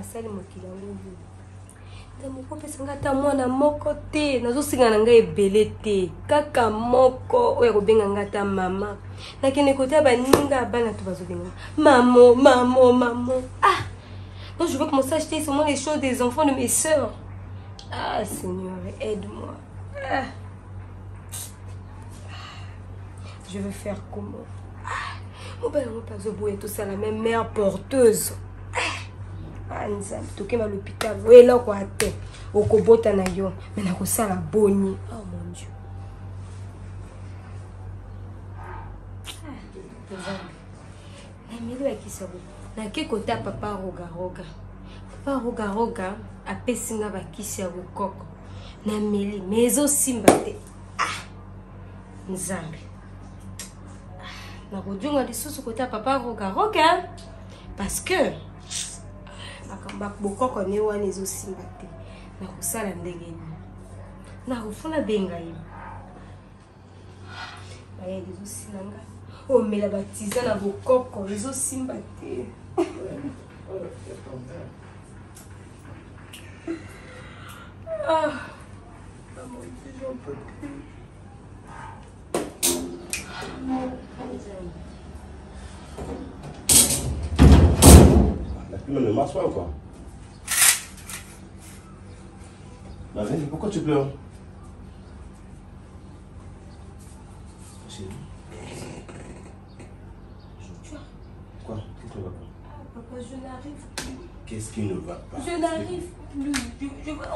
asali mokili yango nde moko pesanga ata mwana moko te nazosinga na ngai ebele te kaka moko oyo akobenga nga ata mama nakende kote ya baninga ya bana to bazobenga maman. Ah non, je veux commencer à acheter seulement les choses des enfants de mes sœurs. Ah Seigneur, aide-moi. Ah. Je veux faire comment? Mon père n'a pas besoin tout ça, la même mère porteuse. Ah, nous sommes toqués à l'hôpital. Oui, là, quoi, au Kobota Nayo. Mais n'a pas ça la bonne. Oh mon Dieu. Mais qui ça? Na ke kota papa roga. Papa roga a pesinga ba kisi ya kokoko. Na meli mezo simba te. Ah. Nzambe. Na kodunga lisusu kota papa roga parce que akamba bokoko ne wana ezo simba te. Na kusala ndenge ni. Na kufuna benga yi. Baya ezo silanga. Oh mais la baptisa na bokoko ezo simba te. Ah, maman, j'en peux plus. La plume ne marche pas ou quoi? Marie, pourquoi tu pleures? Chérie. Quoi? Qu'est-ce qui ne va pas? Papa, je n'arrive plus. Qu'est-ce qui ne va pas? Je n'arrive plus.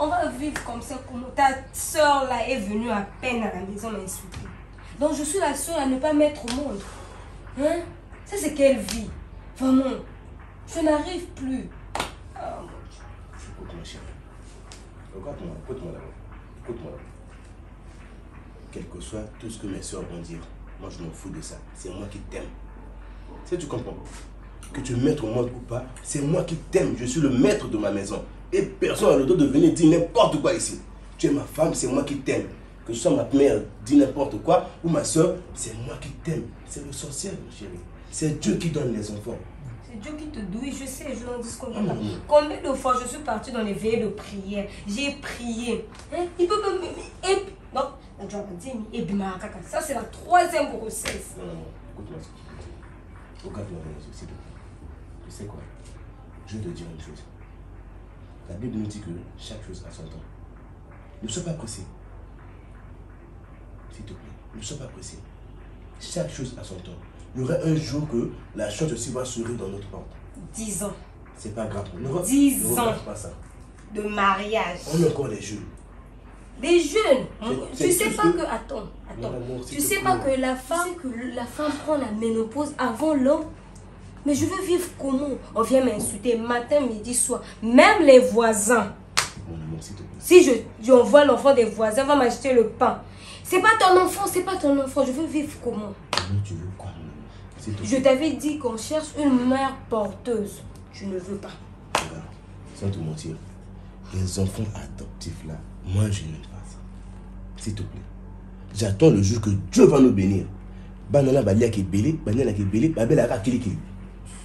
On va vivre comme ça. Comme ta soeur là est venue à peine à la maison m'insulter. Donc je suis la seule à ne pas mettre au monde. Hein? Ça c'est quelle vie? Vraiment. Je n'arrive plus. Oh mon Dieu. Écoute ma chérie. Regarde-moi, écoute-moi d'abord. Écoute-moi d'abord. Quel que soit tout ce que mes soeurs vont dire, moi je m'en fous de ça. C'est moi qui t'aime. Si tu comprends, que tu mettes au monde ou pas, c'est moi qui t'aime. Je suis le maître de ma maison. Et personne n'a le droit de venir dire n'importe quoi ici. Tu es ma femme, c'est moi qui t'aime. Que ce soit ma mère dit n'importe quoi ou ma soeur, c'est moi qui t'aime. C'est le sorcier, ma chérie. C'est Dieu qui donne les enfants. C'est Dieu qui te douille, je sais, je n'en dis combien. Combien de fois je suis partie dans les veillées de prière, j'ai prié. Hein? Il peut me... Non, ça c'est la 3e grossesse. Non, écoute-moi. Regarde-moi dans les yeux, s'il te plaît. Tu sais quoi? Je vais te dire une chose. La Bible nous dit que chaque chose a son temps. Ne sois pas pressé. S'il te plaît, ne sois pas pressé. Chaque chose a son temps. Il y aura un jour que la chance aussi va sourire dans notre porte. 10 ans. C'est pas grave. 10 ans pas ça. de mariage. On est encore les jeunes. Des jeunes. Tu sais pas que... Attends. Tu sais pas que la femme prend la ménopause avant l'homme. Mais je veux vivre comment? On vient m'insulter matin, midi, soir. Même les voisins. Mon amour, s'il te plaît. Si j'envoie l'enfant des voisins, va m'acheter le pain. C'est pas ton enfant, c'est pas ton enfant. Je veux vivre comment? Tu veux quoi, mon amour? Je t'avais dit qu'on cherche une mère porteuse. Tu ne veux pas. Regarde, sans te mentir, les enfants adoptifs là, moi je n'aime pas ça. S'il te plaît. J'attends le jour que Dieu va nous bénir. Banana balia qui est belé, banana qui est belé, babela ka kili.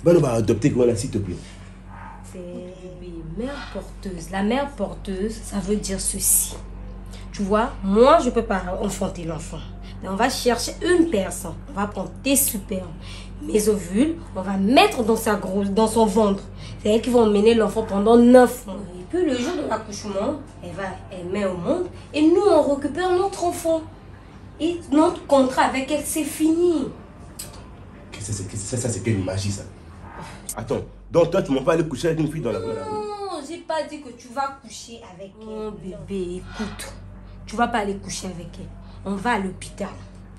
Banana va adopter quoi là, s'il te plaît. C'est mère porteuse. La mère porteuse, ça veut dire ceci. Tu vois, moi je peux pas enfanter l'enfant. Mais on va chercher une personne. On va prendre tes spermes, mes ovules, on va mettre dans dans son ventre. C'est elle qui va emmener l'enfant pendant 9 mois. Et puis le jour de l'accouchement, elle met au monde et nous on récupère notre enfant. Et notre contrat avec elle, c'est fini. Ça c'est quelle magie ça? Attends, donc toi tu m'as pas allé coucher avec une fille dans la rue? Non, j'ai pas dit que tu vas coucher avec elle. Oh bébé, écoute, tu vas pas aller coucher avec elle. On va à l'hôpital,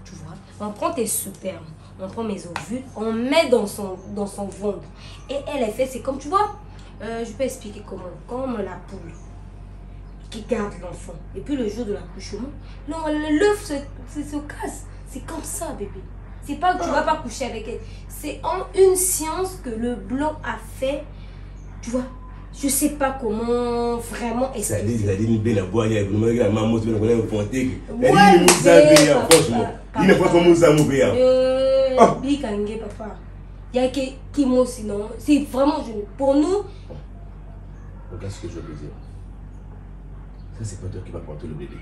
tu vois. On prend tes spermes, on prend mes ovules, on met dans son ventre. Et elle fait, c'est comme, tu vois, je peux expliquer comment. Comme la poule qui garde l'enfant. Et puis le jour de l'accouchement, l'œuf se casse. C'est comme ça, bébé. C'est pas que tu vas pas coucher avec elle. C'est en une science que le blanc a fait, tu vois. Je sais pas comment vraiment expliquer. Ça dit une belle boire, il y a une maman qui va inventer. Il franchement. Il ne faut pas nous amourir. Bikangé papa. Il y a qui sinon. C'est vraiment pour nous. Regarde ce que je veux te dire. Ça, c'est pas toi qui vas porter le bébé.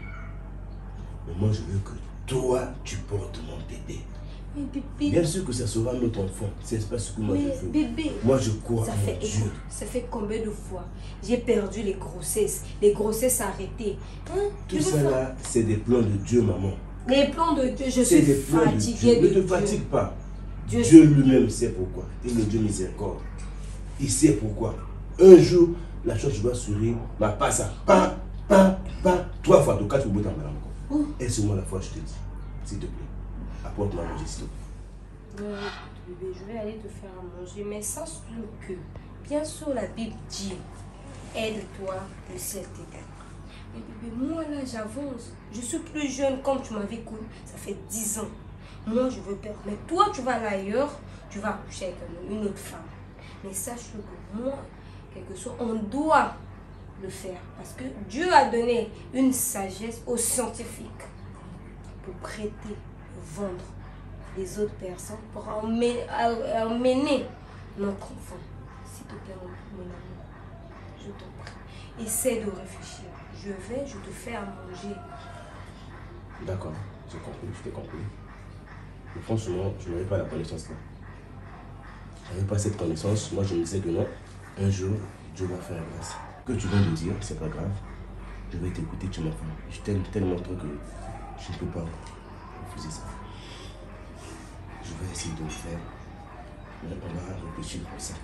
Mais moi, je veux que toi, tu portes mon bébé. Mais bébé... Bien sûr que ça sera notre enfant. C'est pas ce que moi je veux. Bébé... Moi, je crois ça en fait, Dieu. Ça fait combien de fois j'ai perdu les grossesses arrêtées. Hein? Tout ça là, c'est des plans de Dieu, maman. Les plans de Dieu, je suis fatiguée de Dieu. Ne te fatigue pas. Dieu lui-même sait pourquoi. Il est le Dieu miséricorde. Il sait pourquoi. Un jour, la chose va sourire, ma pas ça. Pas. 3 fois, de 4 fois, encore. Et c'est moi la fois, je te dis. S'il te plaît, apporte-moi à manger, s'il te plaît. Bébé, je vais aller te faire à manger, mais sache que, bien sûr, la Bible dit, aide-toi de cette étape. Mais bébé, moi là, j'avance. Je suis plus jeune, comme tu m'avais connu, ça fait 10 ans. Moi, je veux perdre. Mais toi, tu vas là ailleurs, tu vas accoucher avec une autre femme. Mais sache que moi, quelque chose, on doit le faire. Parce que Dieu a donné une sagesse aux scientifiques pour prêter, vendre les autres personnes, pour emmener notre enfant. S'il te plaît, mon amour, je t'en prie. Essaie de réfléchir. Je te fais à manger. D'accord, j'ai compris, je t'ai compris. Mais franchement, je n'avais pas la connaissance là. Je n'avais pas cette connaissance. Moi, je me disais que non, un jour, Dieu va faire grâce. Que tu viens de dire, c'est pas grave. Je vais t'écouter, tu m'entends. Je t'aime tellement trop que je ne peux pas refuser ça. Je vais essayer de le faire. Mais on va réfléchir pour ça.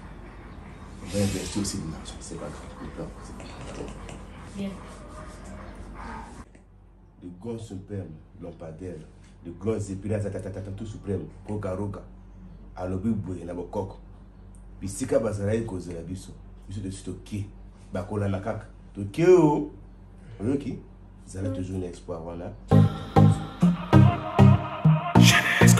On va investir aussi de l'argent, c'est pas grave. Ne pleure pas. Bien. Le grand suprême, lampadaire, le grand zépila, tout suprême, Roga, Alobibwe, Nabokok. Puis si ka bazaraï cause la biso, biso de stocker, bakola na kaka. Tokyo, ok, ça a toujours un espoir, voilà. Jeunesse.